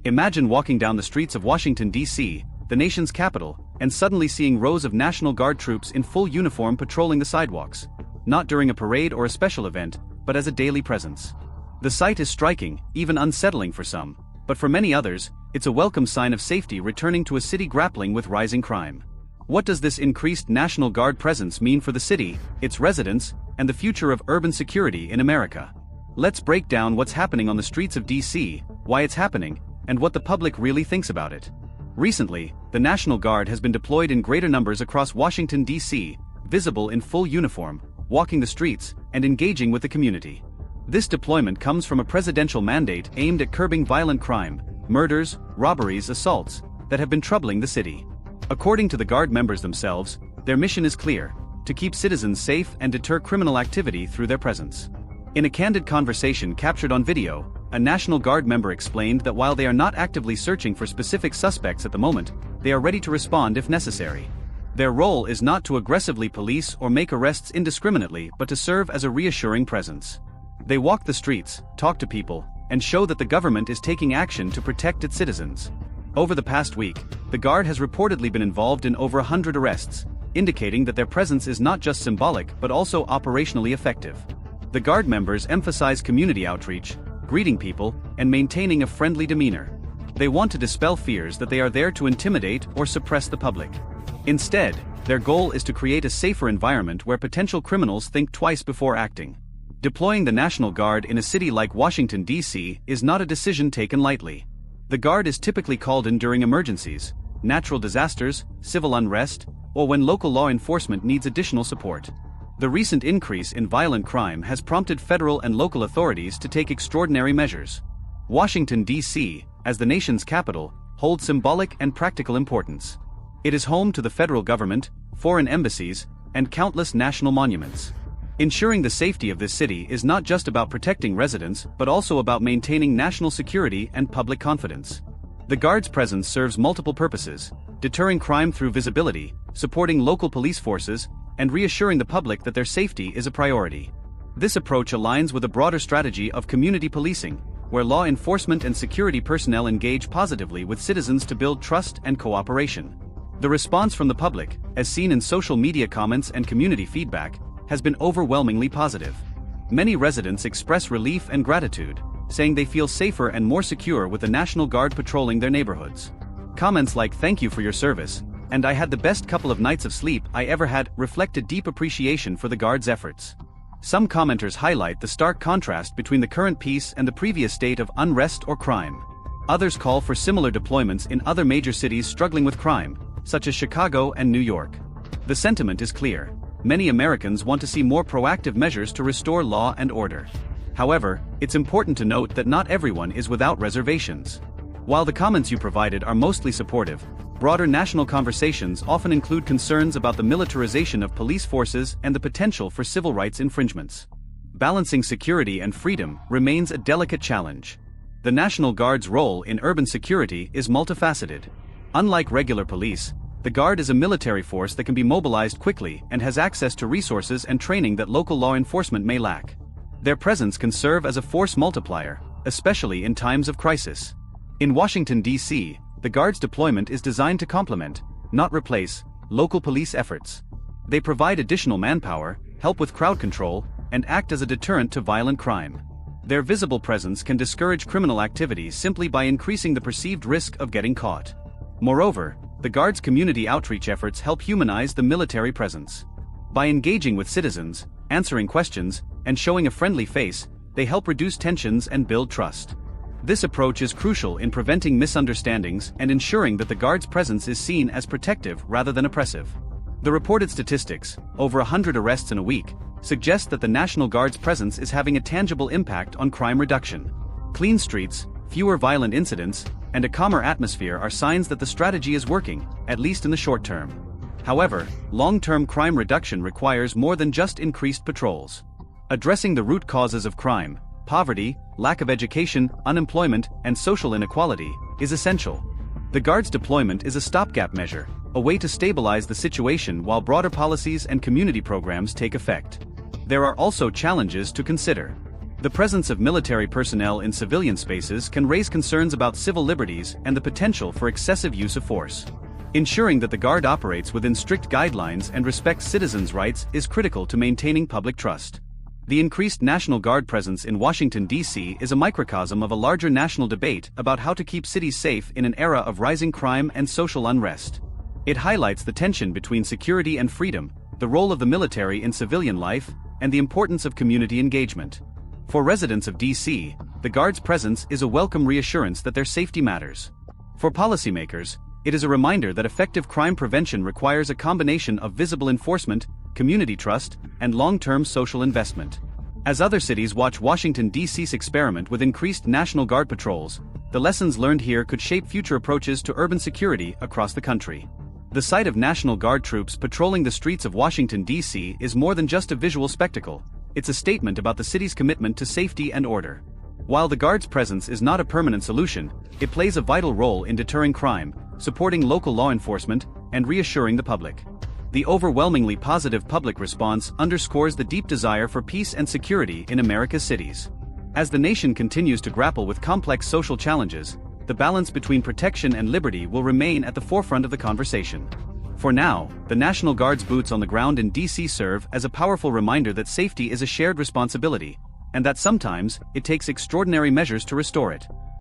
Imagine walking down the streets of Washington, D.C., the nation's capital, and suddenly seeing rows of National Guard troops in full uniform patrolling the sidewalks. Not during a parade or a special event, but as a daily presence. The sight is striking, even unsettling for some, but for many others, it's a welcome sign of safety returning to a city grappling with rising crime. What does this increased National Guard presence mean for the city, its residents, and the future of urban security in America? Let's break down what's happening on the streets of D.C., why it's happening, and what the public really thinks about it. Recently, the National Guard has been deployed in greater numbers across Washington, D.C., visible in full uniform, walking the streets, and engaging with the community. This deployment comes from a presidential mandate aimed at curbing violent crime, murders, robberies, assaults, that have been troubling the city. According to the Guard members themselves, their mission is clear: to keep citizens safe and deter criminal activity through their presence. In a candid conversation captured on video, a National Guard member explained that while they are not actively searching for specific suspects at the moment, they are ready to respond if necessary. Their role is not to aggressively police or make arrests indiscriminately, but to serve as a reassuring presence. They walk the streets, talk to people, and show that the government is taking action to protect its citizens. Over the past week, the Guard has reportedly been involved in over 100 arrests, indicating that their presence is not just symbolic but also operationally effective. The Guard members emphasize community outreach, greeting people, and maintaining a friendly demeanor. They want to dispel fears that they are there to intimidate or suppress the public. Instead, their goal is to create a safer environment where potential criminals think twice before acting. Deploying the National Guard in a city like Washington, D.C. is not a decision taken lightly. The Guard is typically called in during emergencies, natural disasters, civil unrest, or when local law enforcement needs additional support. The recent increase in violent crime has prompted federal and local authorities to take extraordinary measures. Washington, D.C., as the nation's capital, holds symbolic and practical importance. It is home to the federal government, foreign embassies, and countless national monuments. Ensuring the safety of this city is not just about protecting residents but also about maintaining national security and public confidence. The Guard's presence serves multiple purposes: deterring crime through visibility, supporting local police forces, and reassuring the public that their safety is a priority. This approach aligns with a broader strategy of community policing, where law enforcement and security personnel engage positively with citizens to build trust and cooperation. The response from the public, as seen in social media comments and community feedback, has been overwhelmingly positive. Many residents express relief and gratitude, saying they feel safer and more secure with the National Guard patrolling their neighborhoods. Comments like "Thank you for your service," and "I had the best couple of nights of sleep I ever had" reflected deep appreciation for the Guard's efforts. Some commenters highlight the stark contrast between the current peace and the previous state of unrest or crime. Others call for similar deployments in other major cities struggling with crime, such as Chicago and New York. The sentiment is clear: many Americans want to see more proactive measures to restore law and order. However, it's important to note that not everyone is without reservations. While the comments you provided are mostly supportive, broader national conversations often include concerns about the militarization of police forces and the potential for civil rights infringements. Balancing security and freedom remains a delicate challenge. The National Guard's role in urban security is multifaceted. Unlike regular police, the Guard is a military force that can be mobilized quickly and has access to resources and training that local law enforcement may lack. Their presence can serve as a force multiplier, especially in times of crisis. In Washington, D.C., the Guard's deployment is designed to complement, not replace, local police efforts. They provide additional manpower, help with crowd control, and act as a deterrent to violent crime. Their visible presence can discourage criminal activity simply by increasing the perceived risk of getting caught. Moreover, the Guard's community outreach efforts help humanize the military presence. By engaging with citizens, answering questions, and showing a friendly face, they help reduce tensions and build trust. This approach is crucial in preventing misunderstandings and ensuring that the Guard's presence is seen as protective rather than oppressive. The reported statistics, over 100 arrests in a week, suggest that the National Guard's presence is having a tangible impact on crime reduction. Clean streets, fewer violent incidents, and a calmer atmosphere are signs that the strategy is working, at least in the short term. However, long-term crime reduction requires more than just increased patrols. Addressing the root causes of crime, poverty, lack of education, unemployment, and social inequality, is essential. The Guard's deployment is a stopgap measure, a way to stabilize the situation while broader policies and community programs take effect. There are also challenges to consider. The presence of military personnel in civilian spaces can raise concerns about civil liberties and the potential for excessive use of force. Ensuring that the Guard operates within strict guidelines and respects citizens' rights is critical to maintaining public trust. The increased National Guard presence in Washington, D.C. is a microcosm of a larger national debate about how to keep cities safe in an era of rising crime and social unrest. It highlights the tension between security and freedom, the role of the military in civilian life, and the importance of community engagement. For residents of D.C., the Guard's presence is a welcome reassurance that their safety matters. For policymakers, it is a reminder that effective crime prevention requires a combination of visible enforcement, community trust, and long-term social investment. As other cities watch Washington, D.C.'s experiment with increased National Guard patrols, the lessons learned here could shape future approaches to urban security across the country. The sight of National Guard troops patrolling the streets of Washington, D.C. is more than just a visual spectacle. It's a statement about the city's commitment to safety and order. While the Guard's presence is not a permanent solution, it plays a vital role in deterring crime, supporting local law enforcement, and reassuring the public. The overwhelmingly positive public response underscores the deep desire for peace and security in America's cities. As the nation continues to grapple with complex social challenges, the balance between protection and liberty will remain at the forefront of the conversation. For now, the National Guard's boots on the ground in D.C. serve as a powerful reminder that safety is a shared responsibility, and that sometimes it takes extraordinary measures to restore it.